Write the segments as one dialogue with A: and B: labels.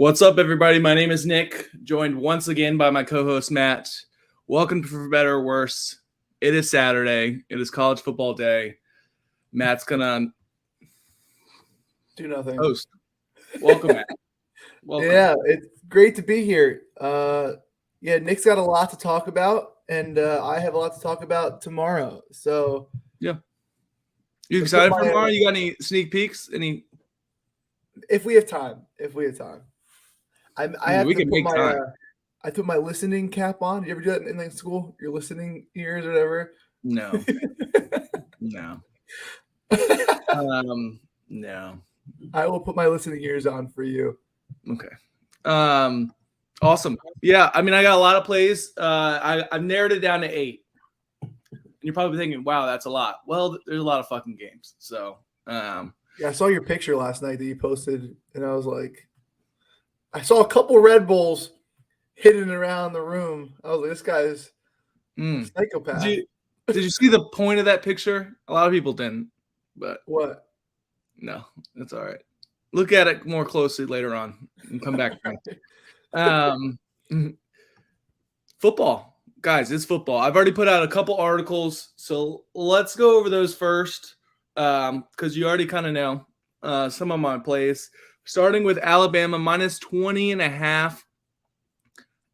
A: What's up, everybody? My name is Nick, joined once again by my co-host Matt. Welcome to For Better or Worse. It is Saturday. It is college football day. Matt's gonna
B: do nothing.
A: Host. Welcome, Matt.
B: Welcome. Yeah, it's great to be here. Nick's got a lot to talk about, and I have a lot to talk about tomorrow. So
A: yeah, you excited for tomorrow? You got any sneak peeks?
B: If we have time. I put my listening cap on. You ever do that in school? Your listening ears or whatever?
A: No. No. No.
B: I will put my listening ears on for you.
A: Okay. Awesome. Yeah, I mean, I got a lot of plays. I've narrowed it down to 8. And you're probably thinking, wow, that's a lot. Well, there's a lot of fucking games. So
B: yeah, I saw your picture last night that you posted, and I was like, I saw a couple Red Bulls hidden around the room. I was like, this guy's a psychopath.
A: Did you see the point of that picture? A lot of people didn't, but
B: what?
A: No, that's all right. Look at it more closely later on and come back. Football, guys, it's football. I've already put out a couple articles, so let's go over those first because you already kind of know some of my plays. Starting with Alabama, minus 20.5.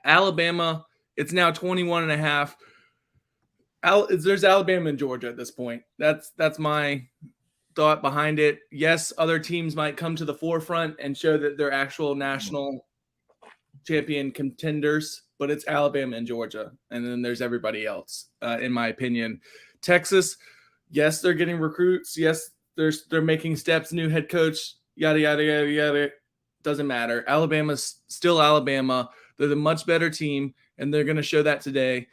A: Alabama, it's now 21.5. There's Alabama and Georgia at this point. That's my thought behind it. Yes, other teams might come to the forefront and show that they're actual national champion contenders, but it's Alabama and Georgia, and then there's everybody else, in my opinion. Texas, yes, they're getting recruits. Yes, they're making steps, new head coach, yada, yada, yada, yada. Doesn't matter. Alabama's still Alabama. They're the much better team, and they're going to show that today.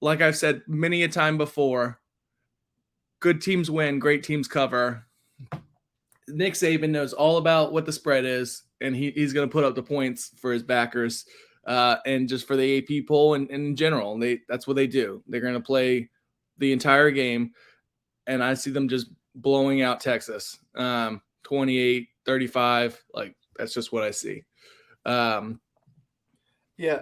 A: Like I've said many a time before, good teams win, great teams cover. Nick Saban knows all about what the spread is, and he's going to put up the points for his backers and just for the AP poll and in general. That's what they do. They're going to play the entire game, and I see them just blowing out Texas. 28-35, like that's just what I see.
B: Yeah,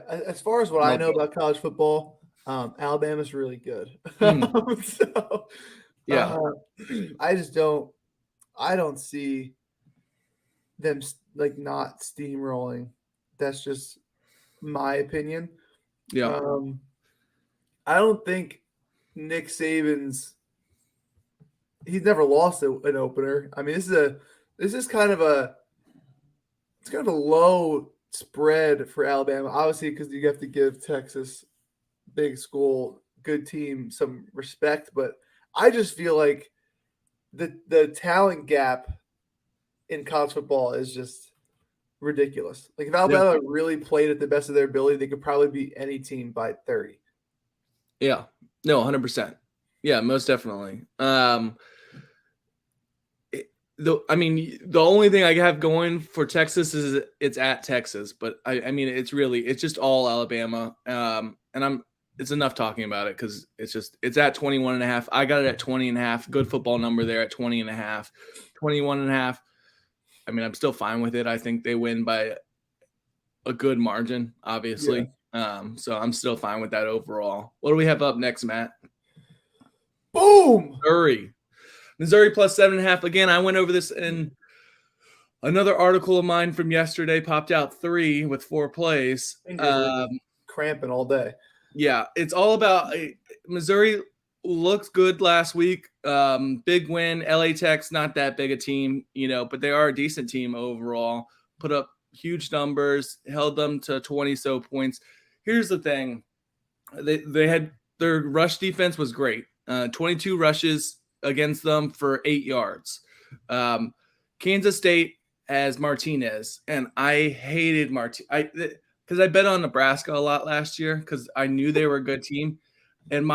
B: as far as what I know about college football, Alabama's really good. So, yeah, I don't see them like not steamrolling. That's just my opinion.
A: Yeah.
B: I don't think Nick Saban's he's never lost an opener. I mean, this is kind of a low spread for Alabama, obviously, because you have to give Texas, big school, good team, some respect. But I just feel like the talent gap in college football is just ridiculous. Like if Alabama really played at the best of their ability, they could probably beat any team by 30.
A: Yeah, no, 100%. Yeah, most definitely. The only thing I have going for Texas is it's at Texas, but I mean, it's just all Alabama. And it's enough talking about it because it's at 21.5. I got it at 20.5. Good football number there at 20.5, 21.5. I mean, I'm still fine with it. I think they win by a good margin, obviously. Yeah. So I'm still fine with that overall. What do we have up next, Matt?
B: Boom!
A: Missouri plus 7.5. Again, I went over this in another article of mine from yesterday. Popped out 3 with 4 plays.
B: Cramping all day.
A: Yeah, it's all about Missouri looks good last week. Big win. LA Tech's not that big a team, but they are a decent team overall. Put up huge numbers, held them to 20 so points. Here's the thing. They had their rush defense was great. 22 rushes against them for 8 yards. Kansas State has Martinez, and I hated Martinez because I bet on Nebraska a lot last year because I knew they were a good team, and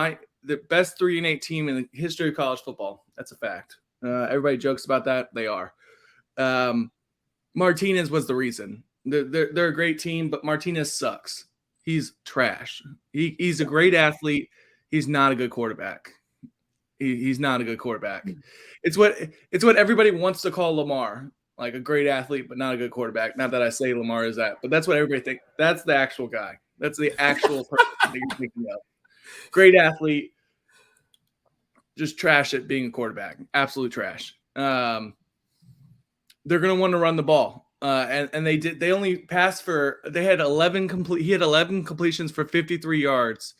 A: the best 3-8 team in the history of college football. That's a fact. Everybody jokes about that. They are. Martinez was the reason. They're a great team, but Martinez sucks. He's trash. He's a great athlete. He's not a good quarterback. He's not a good quarterback. It's what everybody wants to call Lamar. like a great athlete, but not a good quarterback. Not that I say Lamar is that, but that's what everybody thinks. That's the actual guy. That's the actual person that you're thinking of. Great athlete, just trash at being a quarterback. Absolute trash. They're going to want to run the ball. And they did. They only passed for. They had 11 complete. He had 11 completions for 53 yards,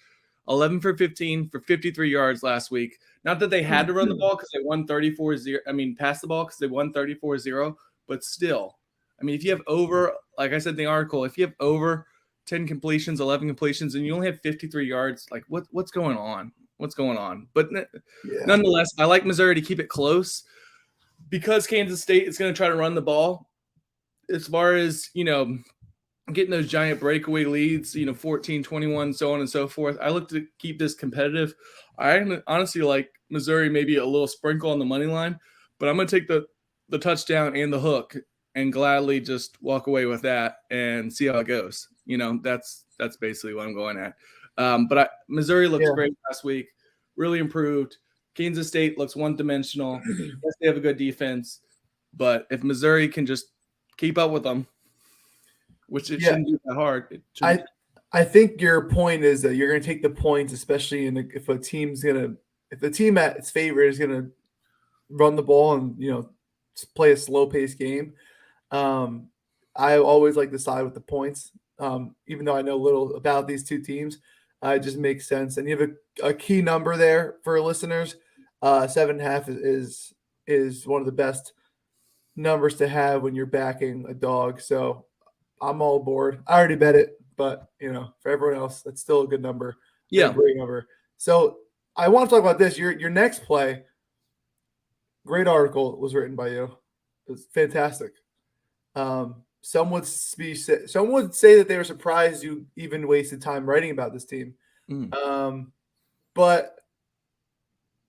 A: 11 for 15 for 53 yards last week. Not that they had to run the ball because they won 34-0. I mean, pass the ball because they won 34-0. But still, I mean, if you have over, like I said in the article, if you have over 10 completions, 11 completions, and you only have 53 yards, like what's going on? What's going on? But nonetheless, I like Missouri to keep it close because Kansas State is going to try to run the ball. As far as, getting those giant breakaway leads, 14, 21, so on and so forth, I look to keep this competitive. I honestly like Missouri, maybe a little sprinkle on the money line, but I'm going to take the touchdown and the hook and gladly just walk away with that and see how it goes. That's basically what I'm going at. But Missouri looks great last week, really improved. Kansas State looks one-dimensional. Yes, they have a good defense, but if Missouri can just keep up with them, which it shouldn't be that hard.
B: I think your point is that you're going to take the points, especially if the team at its favorite is going to run the ball and play a slow-paced game. I always like to side with the points, even though I know little about these two teams. It just makes sense, and you have a key number there for listeners. 7.5 is one of the best numbers to have when you're backing a dog. So I'm all aboard. I already bet it, but for everyone else, that's still a good number.
A: Yeah,
B: a great number. So I want to talk about this. Your next play. Great article was written by you. It's fantastic. Some would say that they were surprised you even wasted time writing about this team. But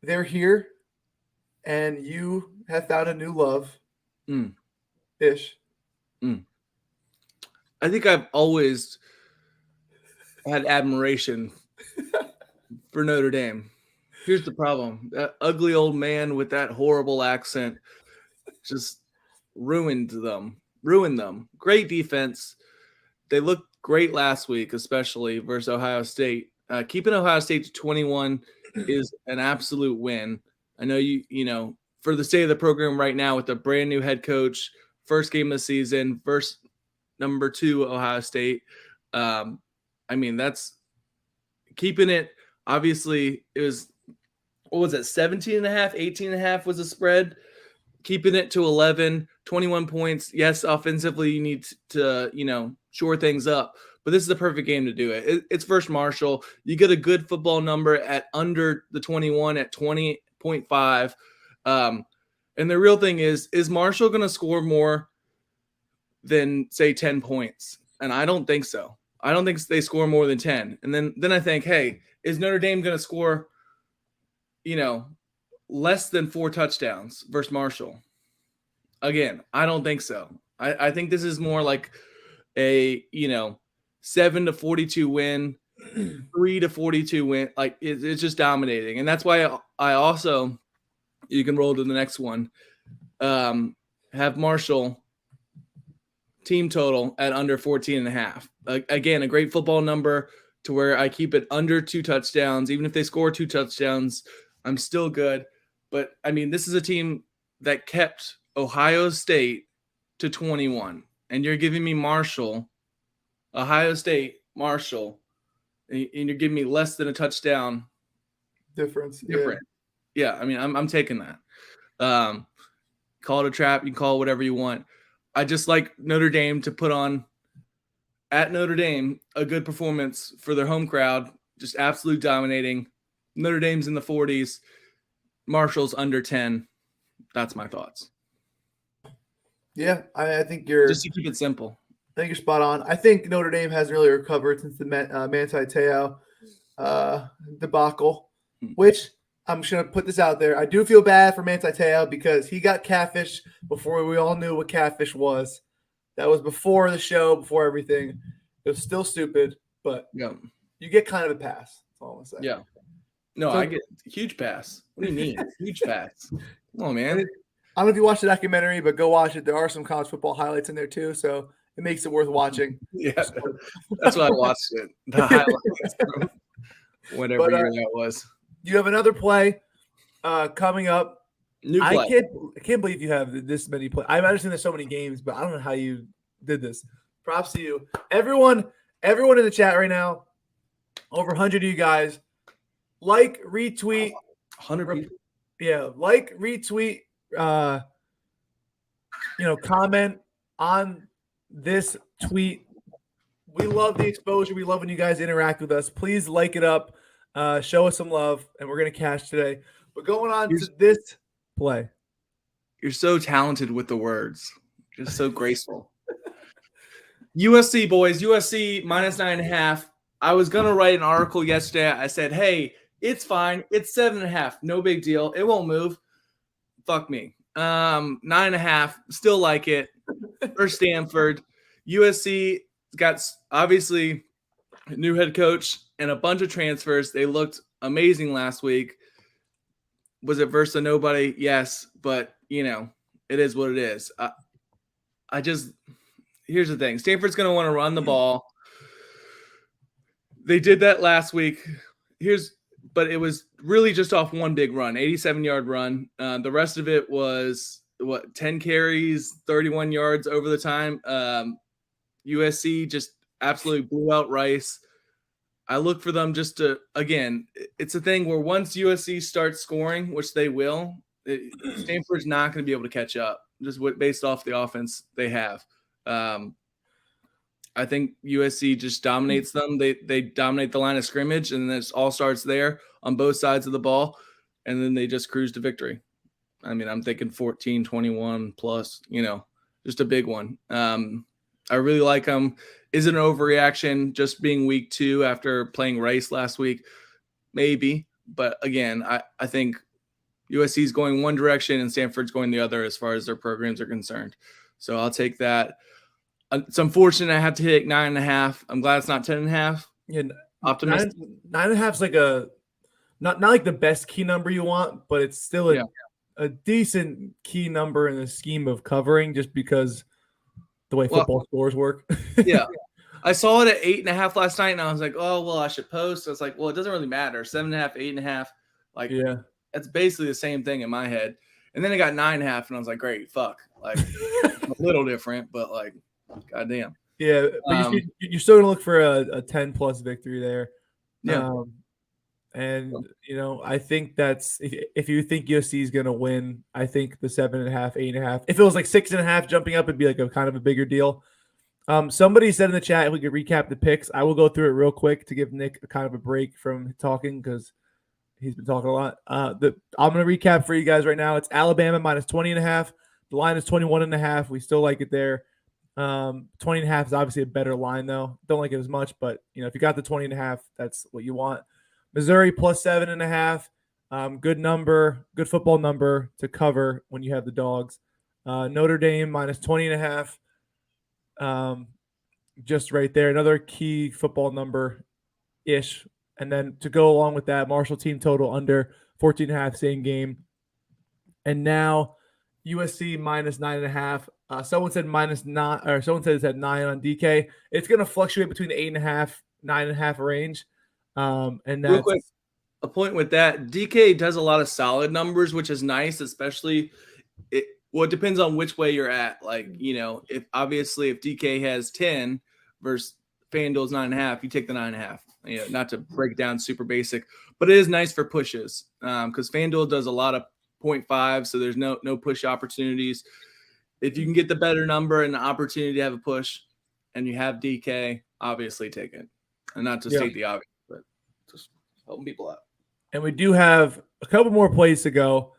B: they're here, and you have found a new love. Ish.
A: I think I've always had admiration for Notre Dame. Here's the problem. That ugly old man with that horrible accent just ruined them. Great defense. They looked great last week, especially versus Ohio State. Keeping Ohio State to 21 is an absolute win. I know for the state of the program right now with a brand new head coach, first game of the season, first number 2 Ohio State. That's keeping it. Obviously, it was, 17.5, 18.5 was the spread. Keeping it to 11, 21 points. Yes, offensively, you need to, shore things up. But this is the perfect game to do it. It's versus Marshall. You get a good football number at under the 21 at 20.5. And the real thing is Marshall going to score more than, say, 10 points? And I don't think so. I don't think they score more than 10. And then I think, hey, is Notre Dame going to score, less than 4 touchdowns versus Marshall? Again, I don't think so. I think this is more like a, 7-42 win, 3-42 win. Like it's just dominating. And that's why I also, you can roll to the next one, have Marshall team total at under 14.5. Again, a great football number to where I keep it under 2 touchdowns. Even if they score 2 touchdowns, I'm still good. But, this is a team that kept Ohio State to 21. And you're giving me Ohio State, Marshall, and you're giving me less than a touchdown
B: difference.
A: Yeah, I'm taking that. Call it a trap. You can call it whatever you want. I just like Notre Dame to put on at Notre Dame a good performance for their home crowd, just absolute dominating. Notre Dame's in the 40s, Marshall's under 10. That's my thoughts.
B: Yeah, I think you're
A: just to keep it simple.
B: I think you're spot on. I think Notre Dame hasn't really recovered since the Manti Te'o debacle, which I'm just going to put this out there. I do feel bad for Manti Te'o because he got catfish before we all knew what catfish was. That was before the show, before everything. It was still stupid, but you get kind of a pass. That's all I'm saying.
A: Yeah. No, I get a huge pass. What do you mean? Huge pass. Come on, man.
B: I don't know if you watched the documentary, but go watch it. There are some college football highlights in there too, so it makes it worth watching.
A: Yeah, that's why I watched it. The highlights from whatever
B: But,
A: year that was.
B: you have another play coming up.
A: New
B: I
A: play.
B: can't believe you have this many play. I understand there's so many games, but I don't know how you did this. Props to you, everyone in the chat right now. Over 100 of you guys, like, retweet,
A: 100 people.
B: yeah, like, retweet, comment on this tweet. We love the exposure. We love when you guys interact with us. Please like it up, show us some love, and we're gonna cash today. But going on to this play.
A: You're so talented with the words. Just so graceful. USC, boys. USC minus 9.5. I was going to write an article yesterday. I said, hey, it's fine. It's 7.5. No big deal. It won't move. Fuck me. 9.5. Still like it. For Stanford. USC got obviously a new head coach and a bunch of transfers. They looked amazing last week. Was it versus a nobody? Yes. But, it is what it is. Here's the thing. Stanford's going to want to run the ball. They did that last week. But it was really just off one big run, 87-yard run. The rest of it was 10 carries, 31 yards over the time. USC just absolutely blew out Rice. I look for them just to, again, it's a thing where once USC starts scoring, which they will, Stanford's not going to be able to catch up just based off the offense they have. I think USC just dominates them. They dominate the line of scrimmage, and then it all starts there on both sides of the ball, and then they just cruise to victory. I mean, I'm thinking 14-21 plus, just a big one. I really like them. Is it an overreaction just being week 2 after playing Rice last week? Maybe. But again, I think USC is going one direction and Stanford's going the other as far as their programs are concerned. So I'll take that. It's unfortunate I have to hit 9.5. I'm glad it's not 10.5.
B: Yeah,
A: optimistic.
B: 9.5 is like not like the best key number you want, but it's still a decent key number in the scheme of covering, just because the way football scores work.
A: Yeah. I saw it at 8.5 last night, and I was like, oh, well, I should post. I was like, well, it doesn't really matter. 7.5, 8.5. Like, that's basically the same thing in my head. And then I got 9.5, and I was like, great, fuck. Like, a little different, but like, goddamn.
B: Yeah, but you're still going to look for a 10-plus victory there.
A: Yeah.
B: I think that's if you think USC is going to win, I think the 7.5, 8.5. If it was like 6.5 jumping up, it'd be like a kind of a bigger deal. Somebody said in the chat if we could recap the picks. I will go through it real quick to give Nick a kind of a break from talking because he's been talking a lot. I'm going to recap for you guys right now. It's Alabama minus 20.5. The line is 21.5. We still like it there. 20.5 is obviously a better line though. Don't like it as much, but if you got the 20.5, that's what you want. Missouri plus 7.5. Good number, good football number to cover when you have the dogs. Notre Dame minus 20.5. Just right there. Another key football number ish. And then to go along with that, Marshall team total under 14.5, same game. And now USC minus 9.5. Someone said minus 9, or someone said it's at 9 on DK. It's going to fluctuate between the 8.5, 9.5 range. And that's
A: real quick, a point with that. DK does a lot of solid numbers, which is nice, especially it depends on which way you're at. Like, if DK has 10 versus FanDuel's 9.5, you take the 9.5. Not to break down super basic, but it is nice for pushes because FanDuel does a lot of 0.5, so there's no push opportunities. If you can get the better number and the opportunity to have a push, and you have DK, obviously take it. And not to state the obvious, but just helping people out.
B: And we do have a couple more plays to go.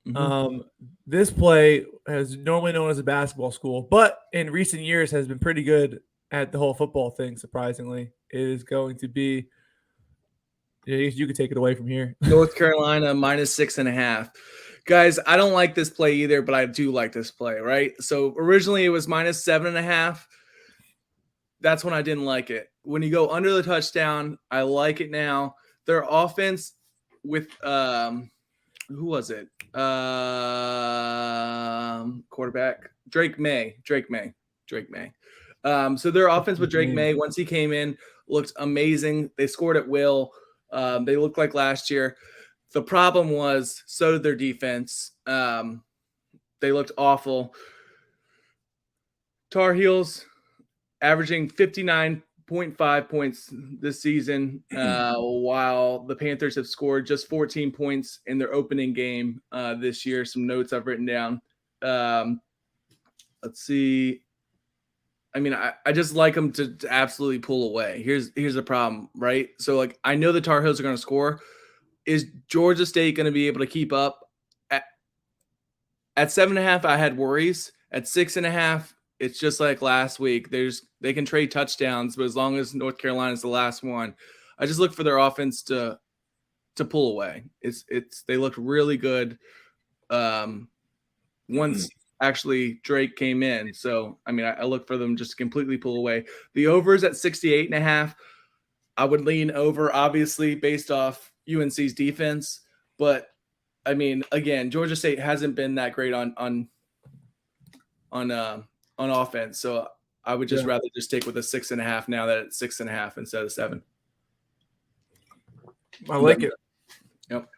B: Mm-hmm. This play is normally known as a basketball school, but in recent years has been pretty good at the whole football thing, surprisingly. It is going to be you can take it away from here.
A: North Carolina minus 6.5. Guys, I don't like this play either, but I do like this play, right? So originally it was minus 7.5. That's when I didn't like it. When you go under the touchdown, I like it now. Their offense with who was it? Quarterback Drake May. So their offense with Drake May, once he came in, looked amazing. They scored at will. They looked like last year. The problem was, so did their defense. They looked awful. Tar Heels averaging 59.5 points this season, while the Panthers have scored just 14 points in their opening game this year. Some notes I've written down. Let's see. I mean, I just like them to absolutely pull away. Here's the problem, right? So, like, I know the Tar Heels are going to score. Is Georgia State going to be able to keep up? At 7.5, I had worries. At 6.5, it's just like last week. They can trade touchdowns, but as long as North Carolina is the last one, I just look for their offense to pull away. They looked really good once actually Drake came in. So I mean, I look for them just to completely pull away. The overs at 68.5. I would lean over, obviously, based off UNC's defense, but I mean, again, Georgia State hasn't been that great on offense, so I would just rather just stick with a 6.5 now that it's 6.5 instead of 7.
C: I like it.
A: Yep,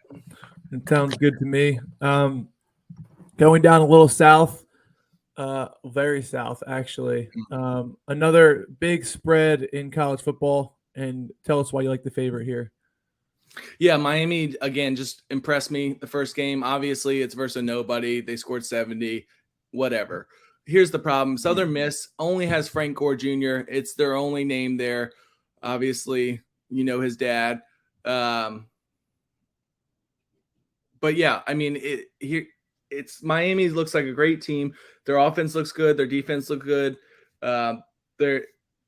C: it sounds good to me. Going down a little south, very south actually. Another big spread in college football, and tell us why you like the favorite here.
A: Yeah, Miami, again, just impressed me the first game. Obviously, it's versus nobody. They scored 70, whatever. Here's the problem. Southern Miss only has Frank Gore Jr. It's their only name there. Obviously, you know his dad. But, yeah, I mean, it's Miami looks like a great team. Their offense looks good. Their defense looks good.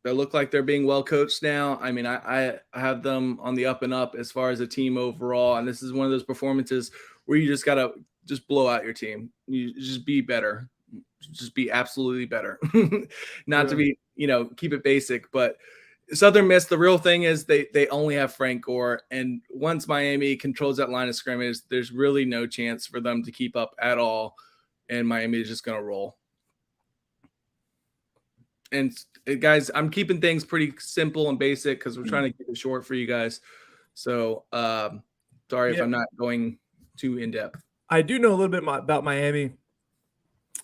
A: They look like they're being well coached now. I mean, I have them on the up and up as far as a team overall. And this is one of those performances where you just got to just blow out your team. You just be better. Just be absolutely better. Not to be, keep it basic. But Southern Miss, the real thing is they only have Frank Gore. And once Miami controls that line of scrimmage, there's really no chance for them to keep up at all. And Miami is just going to roll. And guys, I'm keeping things pretty simple and basic because we're trying to keep it short for you guys. So sorry if I'm not going too in depth.
C: I do know a little bit about Miami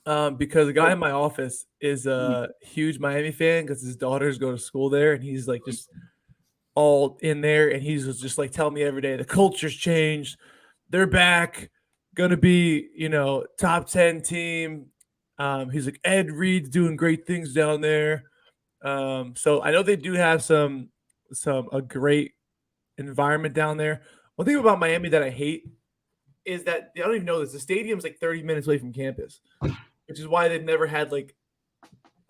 C: because a guy in my office is a huge Miami fan because his daughters go to school there, and he's like just all in there, and he's just like telling me every day the culture's changed, they're back, gonna be top 10 team. He's like, Ed Reed's doing great things down there. So I know they do have a great environment down there. One thing about Miami that I hate is that I don't even know this. The stadium's like 30 minutes away from campus, which is why they've never had like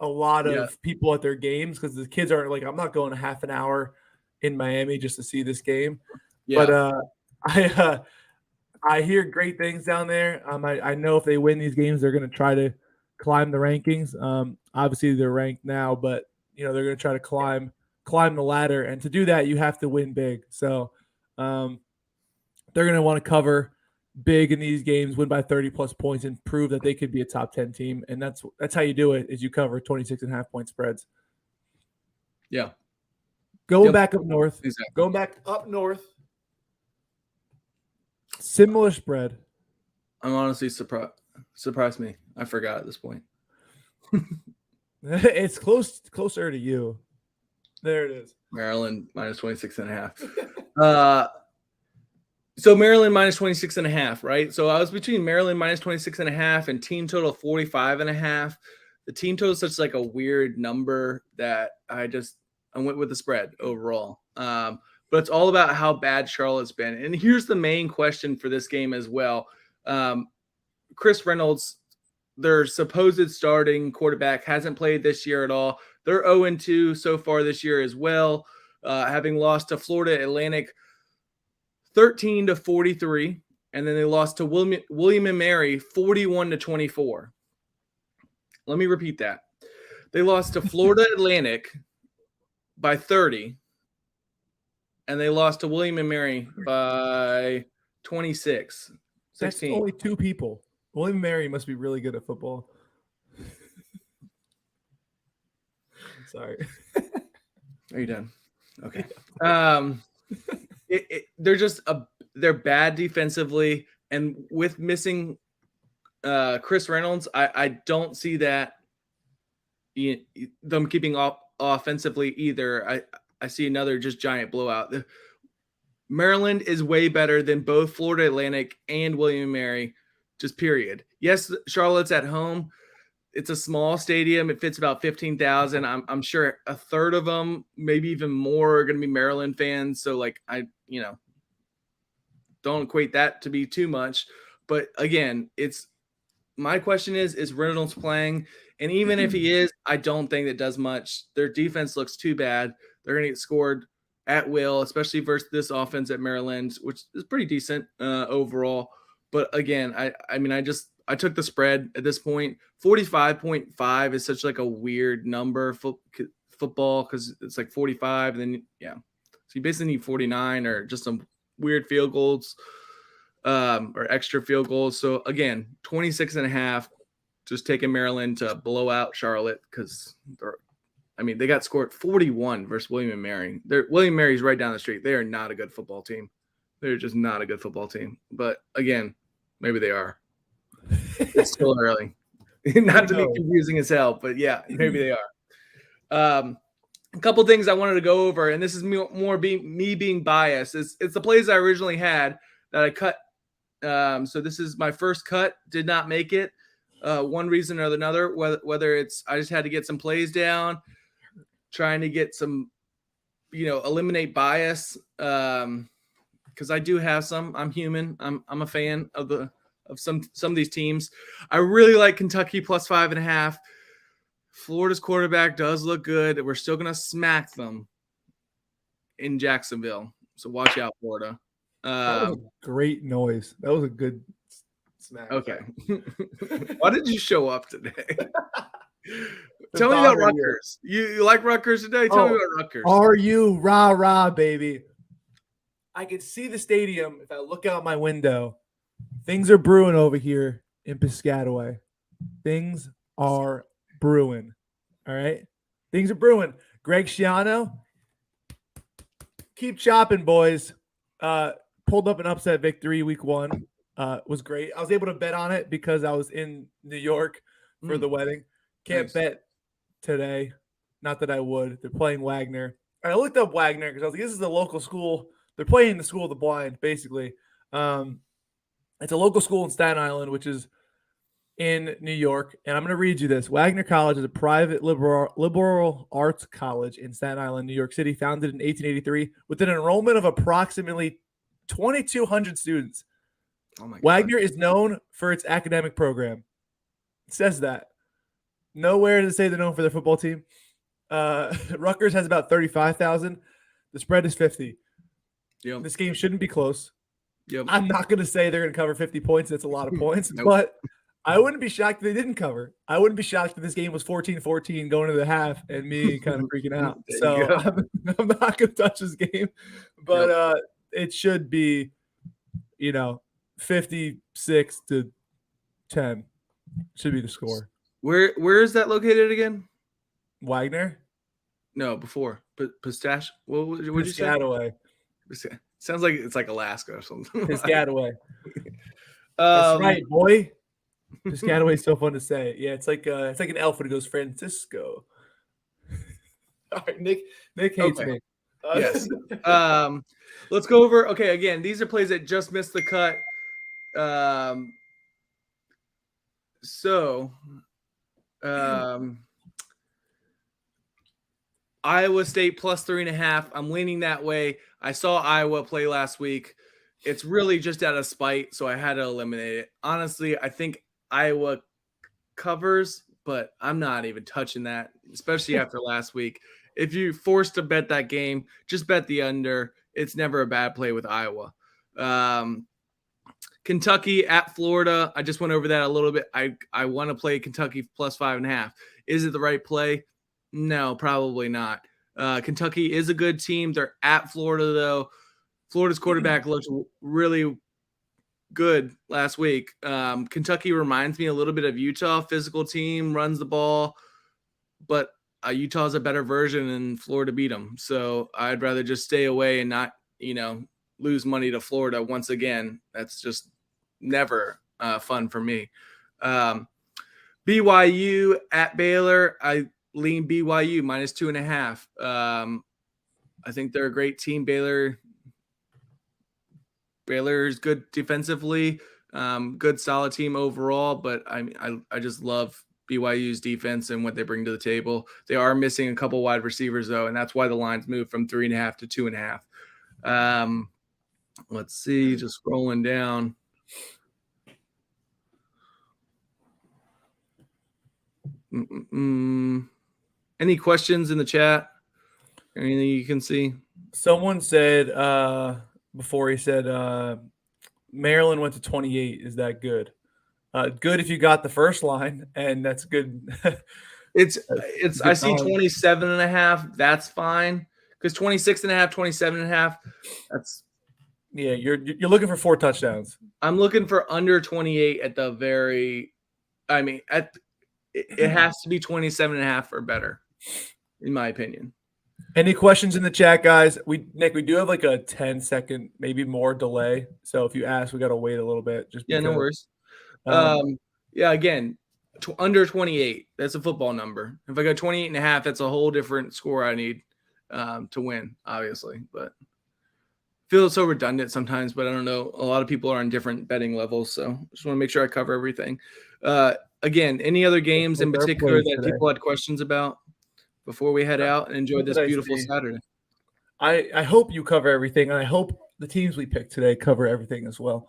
C: a lot of people at their games because the kids aren't like, I'm not going a half an hour in Miami just to see this game. Yeah. But I hear great things down there. I know if they win these games, they're going to try to climb the rankings. Obviously they're ranked now, but they're going to try to climb the ladder, and to do that you have to win big. So they're going to want to cover big in these games, win by 30 plus points, and prove that they could be a top 10 team. And that's how you do it, is you cover 26.5 point spreads.
A: Yeah.
C: Going back up north.
A: Exactly.
C: Going back up north. Similar spread.
A: I'm honestly surprised me. I forgot at this point.
C: It's closer to you. There it is.
A: Maryland minus 26.5. So Maryland minus 26.5, right? So I was between Maryland minus 26.5 and team total 45.5. The team total is such like a weird number that I went with the spread overall. But it's all about how bad Charlotte's been. And here's the main question for this game as well. Chris Reynolds, their supposed starting quarterback, hasn't played this year at all. They're 0-2 so far this year as well, having lost to Florida Atlantic 13-43, and then they lost to William and Mary 41-24. Let me repeat that. They lost to Florida Atlantic by 30, and they lost to William and Mary by 26.
C: That's
A: 16.
C: only 2 people. William and Mary must be really good at football. Sorry.
A: Are you done? Okay. They're bad defensively, and with missing Chris Reynolds, I don't see that them keeping off offensively either. I see another just giant blowout. Maryland is way better than both Florida Atlantic and William & Mary, just period. Yes, Charlotte's at home. It's a small stadium. It fits about 15,000. I'm sure a third of them, maybe even more, are going to be Maryland fans. So don't equate that to be too much. But again, my question is Reynolds playing? And even if he is, I don't think that does much. Their defense looks too bad. They're going to get scored at will, especially versus this offense at Maryland, which is pretty decent overall. But again, I took the spread at this point. 45.5 is such like a weird number for football because it's like 45 and then so you basically need 49 or just some weird field goals or extra field goals. So again, 26.5, just taking Maryland to blow out Charlotte because they got scored 41 versus William and Mary. William and Mary's right down the street. They are not a good football team. They're just not a good football team. But again, maybe they are. It's still early. Not to be confusing as hell, but yeah, maybe they are. A couple things I wanted to go over, and this is more me being biased. It's the plays I originally had that I cut. So this is my first cut. Did not make it. One reason or another, whether it's I just had to get some plays down, trying to get some, eliminate bias. Because I do have some. I'm human. I'm a fan of some of these teams. I really like Kentucky plus 5.5. Florida's quarterback does look good. We're still gonna smack them in Jacksonville. So watch out, Florida.
C: That was a great noise. That was a good smack.
A: Okay. Why did you show up today? Tell me about Rutgers. You like Rutgers today? Tell me about Rutgers.
C: Are you rah, baby? I can see the stadium if I look out my window. Things are brewing over here in Piscataway. Things are brewing. All right? Things are brewing. Greg Schiano, keep chopping, boys. Pulled up an upset victory week 1. Was great. I was able to bet on it because I was in New York for the wedding. Can't bet today. Not that I would. They're playing Wagner. I looked up Wagner because I was like, this is a local school. They're playing the school of the blind, basically. It's a local school in Staten Island, which is in New York. And I'm going to read you this. Wagner College is a private liberal arts college in Staten Island, New York City, founded in 1883 with an enrollment of approximately 2,200 students.
A: Oh my God.
C: Wagner is known for its academic program. It says that. Nowhere does it say they're known for their football team. Rutgers has about 35,000. The spread is 50.
A: Yep.
C: This game shouldn't be close.
A: Yep.
C: I'm not going to say they're going to cover 50 points. That's a lot of points. But I wouldn't be shocked if they didn't cover. I wouldn't be shocked if this game was 14-14 going into the half and me kind of freaking out. So I'm not going to touch this game. But it should be, 56-10 should be the score.
A: Where is that located again?
C: Wagner?
A: No, before. Pistache? What did you say?
C: Piscataway.
A: Sounds like it's like Alaska or something.
C: Piscataway. That's right, boy. Piscataway is so fun to say. Yeah, it's like an elf when it goes Francisco. All right, Nick hates me.
A: Yes. Let's go over. Okay, again, these are plays that just missed the cut. Iowa State plus 3.5. I'm leaning that way. I saw Iowa play last week. It's really just out of spite, so I had to eliminate it. Honestly, I think Iowa covers, but I'm not even touching that, especially after last week. If you're forced to bet that game, just bet the under. It's never a bad play with Iowa. Kentucky at Florida. I just went over that a little bit. I want to play Kentucky plus 5.5. Is it the right play? No, probably not. Kentucky is a good team. They're at Florida, though. Florida's quarterback looks really good last week. Kentucky reminds me a little bit of Utah, physical team, runs the ball, but Utah's a better version and Florida beat them. So I'd rather just stay away and not, lose money to Florida once again. That's just never fun for me. BYU at Baylor. I lean BYU minus 2.5. I think they're a great team. Baylor is good defensively, good solid team overall, but I just love BYU's defense and what they bring to the table. They are missing a couple wide receivers though, and that's why the lines moved from 3.5 to 2.5. Let's see, just scrolling down. Any questions in the chat? Anything you can see?
C: Someone said before, he said Maryland went to 28. Is that good? Good if you got the first line, and that's good.
A: It's I see
C: time.
A: 27.5. That's fine. Because 26.5, 27.5, that's
C: you're looking for 4 touchdowns.
A: I'm looking for under 28 at the very. I mean, it has to be 27.5 or better, in my opinion.
C: Any questions in the chat, guys? Nick, we do have like a 10-second, maybe more delay. So if you ask, we got to wait a little bit.
A: No worries. Again, under 28. That's a football number. If I go 28.5, that's a whole different score I need to win, obviously. But feel so redundant sometimes, but I don't know. A lot of people are on different betting levels, so just want to make sure I cover everything. Again, any other games in particular that people had questions about before we head out and enjoy this beautiful Saturday?
C: I hope you cover everything, and I hope the teams we picked today cover everything as well.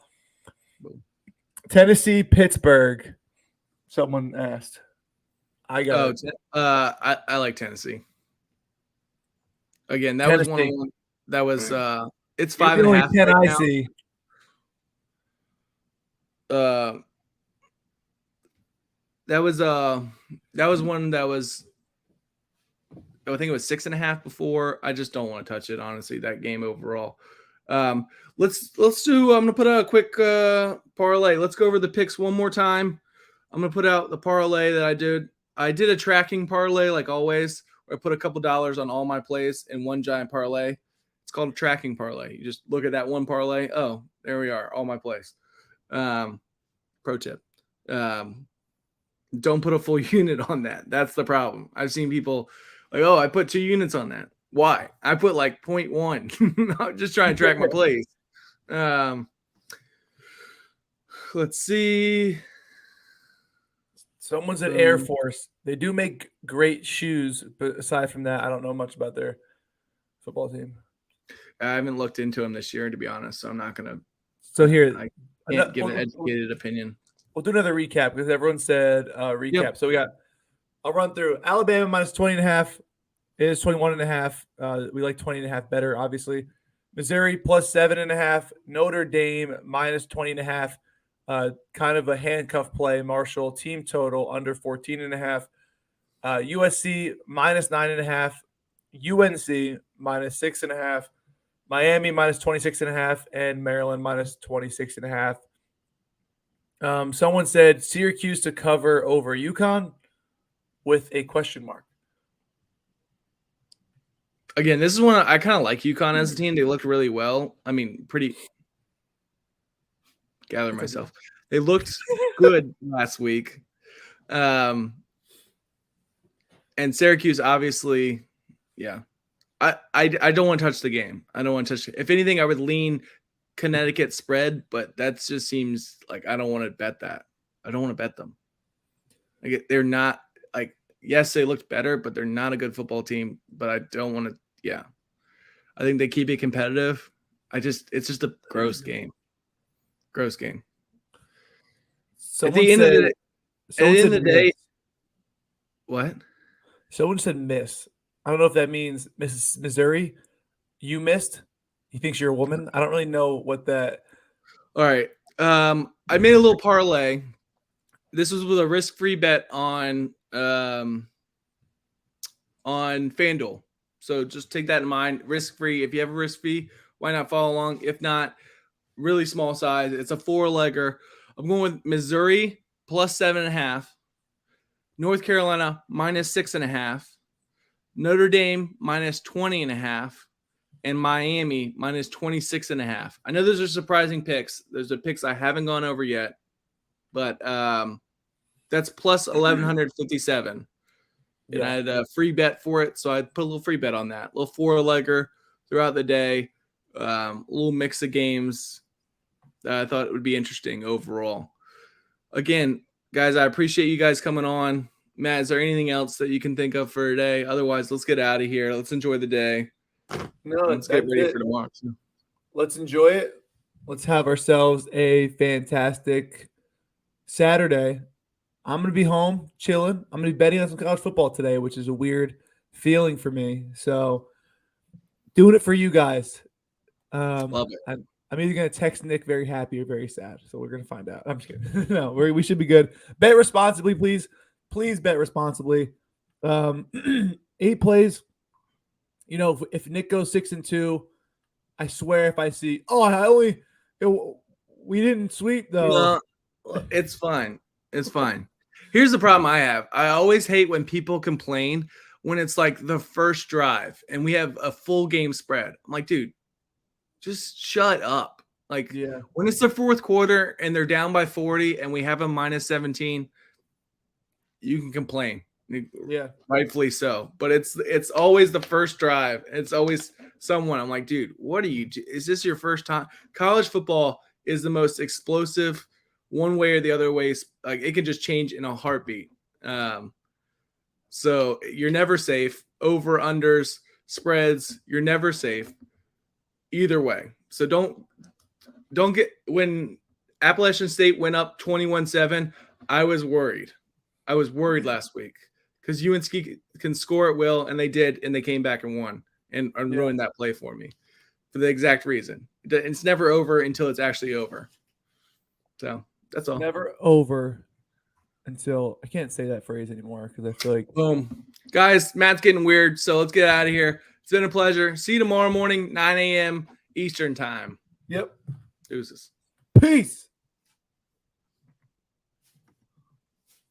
C: Tennessee, Pittsburgh. Someone asked. I
A: like Tennessee. Again, that was one that was it's 5.5.
C: 10
A: right
C: I
A: now.
C: see.
A: That was one that was, I think it was 6.5 before. I just don't want to touch it, honestly, that game overall. Let's do, I'm going to put out a quick parlay. Let's go over the picks one more time. I'm going to put out the parlay that I did. I did a tracking parlay like always, where I put a couple dollars on all my plays in one giant parlay. It's called a tracking parlay. You just look at that one parlay. Oh, there we are, all my plays. Pro tip. Don't put a full unit on that. That's the problem. I've seen people like, oh, I put 2 units on that. Why? I put like 0.1. I'm just trying to track my plays. Let's see.
C: Someone's at Air Force. They do make great shoes, but aside from that, I don't know much about their football team.
A: I haven't looked into them this year, to be honest, so I'm not going to.
C: So here,
A: I can't give an educated opinion.
C: We'll do another recap because everyone said recap. Yep. So I'll run through Alabama minus 20.5. It is 21.5. We like 20.5 better, obviously. Missouri plus 7.5. Notre Dame minus 20.5. Kind of a handcuff play. Marshall team total under 14.5. USC minus 9.5. UNC minus 6.5. Miami minus 26.5. And Maryland minus 26.5. Someone said Syracuse to cover over UConn with a question mark.
A: Again, this is one I kind of like UConn as a team. They looked really well. I mean, gather myself. They looked good last week. And Syracuse, obviously, yeah. I don't want to touch the game. I don't want to touch it. If anything, I would lean Connecticut spread, but that just seems like I don't want to bet that. I don't want to bet them. Like, they're not like, yes, they looked better, but they're not a good football team. But I don't want to. Yeah, I think they keep it competitive. It's just a gross game. Gross game. At the end of the day, what?
C: Someone said miss. I don't know if that means Mrs. Missouri. You missed. He thinks you're a woman. I don't really know what that.
A: All right. I made a little parlay. This was with a risk-free bet on FanDuel. So just take that in mind. Risk-free. If you have a risk fee, why not follow along? If not, really small size. It's a 4-legger. I'm going with Missouri plus 7.5, North Carolina minus 6.5, Notre Dame minus 20.5, and Miami minus 26.5. I know those are surprising picks. Those are picks I haven't gone over yet, but that's plus 1,157. And I had a free bet for it, so I put a little free bet on that. A little 4-legger throughout the day, a little mix of games. I thought it would be interesting overall. Again, guys, I appreciate you guys coming on. Matt, is there anything else that you can think of for today? Otherwise, let's get out of here. Let's enjoy the day.
B: No,
A: let's get ready for tomorrow.
B: Let's enjoy it.
C: Let's have ourselves a fantastic Saturday. I'm going to be home chilling. I'm going to be betting on some college football today, which is a weird feeling for me. So doing it for you guys.
A: Love it.
C: I'm either going to text Nick very happy or very sad. So we're going to find out. I'm just kidding. No, we should be good. Bet responsibly, please. Please bet responsibly. 8 plays. You know, if Nick goes 6-2, I swear if I see, we didn't sweep though.
A: No, it's fine. It's fine. Here's the problem I have. I always hate when people complain when it's like the first drive and we have a full game spread. I'm like, dude, just shut up. Like, when it's the fourth quarter and they're down by 40 and we have a minus 17, you can complain.
C: Yeah,
A: rightfully so. But it's always the first drive. It's always someone. I'm like, dude, what are you? Is this your first time? College football is the most explosive, one way or the other way. Like, it can just change in a heartbeat. So you're never safe. Over, unders, spreads. You're never safe. Either way. So don't get, when Appalachian State went up 21-7, I was worried. I was worried last week because UNC can score at will, and they did, and they came back and won and ruined that play for me for the exact reason. It's never over until it's actually over. So that's all.
C: Never over until, I can't say that phrase anymore because I feel like.
A: Boom. Guys, Matt's getting weird, so let's get out of here. It's been a pleasure. See you tomorrow morning, 9 a.m. Eastern time.
B: Yep.
A: Deuces.
C: Peace.